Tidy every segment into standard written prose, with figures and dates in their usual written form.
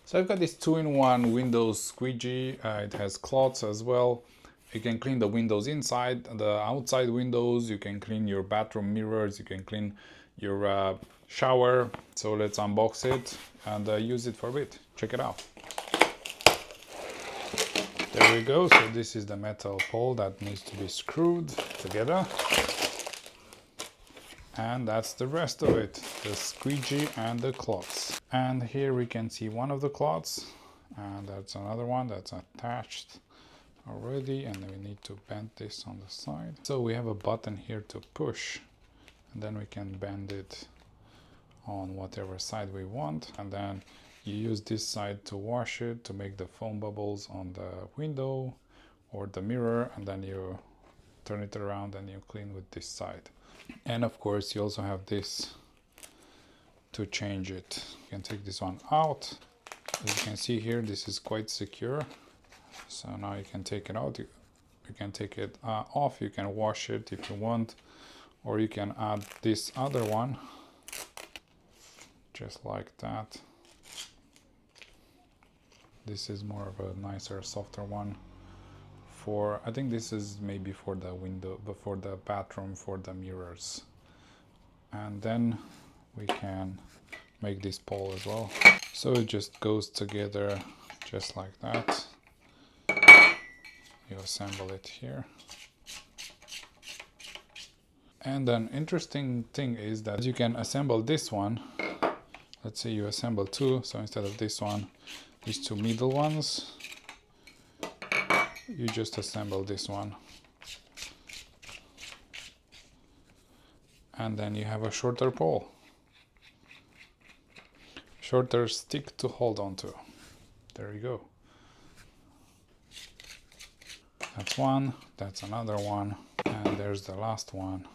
So I've got this 2-in-1 Windows Squeegee. It has cloths as well. You can clean the windows inside, the outside windows. You can clean your bathroom mirrors. You can clean your shower. So let's unbox it and use it for a bit. Check it out. There we go. So this is the metal pole that needs to be screwed together. And that's the rest of it, the squeegee and the cloths. And here we can see one of the cloths, and that's another one that's attached already, and we need to bend this on the side. So we have a button here to push, and then we can bend it on whatever side we want, and then you use this side to wash it, to make the foam bubbles on the window or the mirror, and then you turn it around and you clean with this side. And of course you also have this to change it. You can take this one out. As you can see here, this is quite secure. So now you can take it out. You can take it off. You can wash it if you want, or you can add this other one, just like that. This is more of a nicer, softer one. I think this is maybe for the window, but for the bathroom, for the mirrors. And then we can make this pole as well. So it just goes together just like that. You assemble it here. And an interesting thing is that you can assemble this one. Let's say you assemble two, so instead of this one, these two middle ones, you just assemble this one, and then you have a shorter pole, shorter stick to hold on to. There you go. That's one, that's another one, and there's the last one.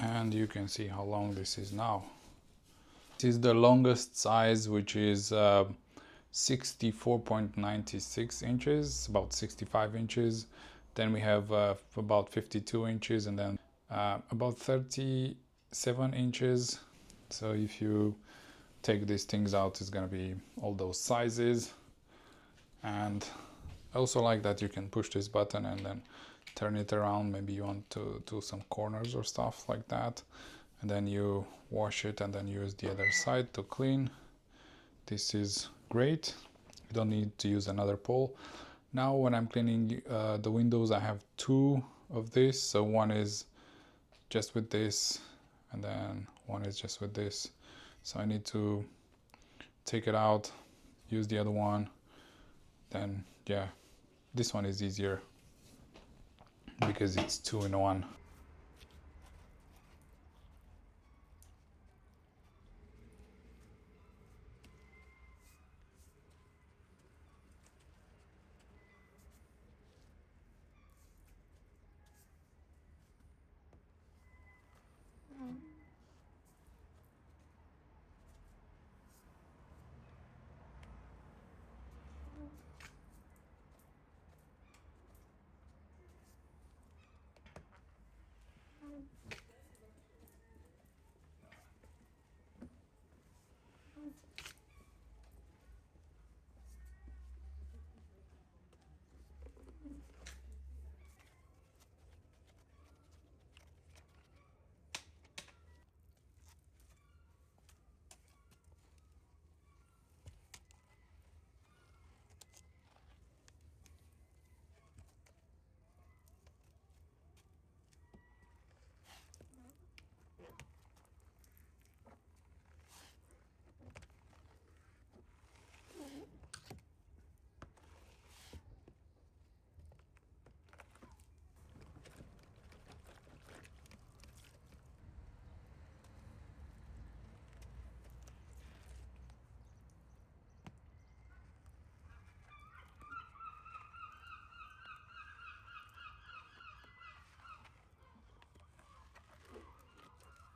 And you can see how long this is now. This is the longest size, which is 64.96 inches, about 65 inches. Then we have about 52 inches, and then about 37 inches. So if you take these things out, it's gonna be all those sizes. And I also like that you can push this button and then turn it around. Maybe you want to do some corners or stuff like that, and then you wash it and then use the other side to clean. This is great. You don't need to use another pole. Now when I'm cleaning the windows, I have two of this. So one is just with this, and then one is just with this. So I need to take it out, use the other one. Then yeah, this one is easier because it's 2-in-1.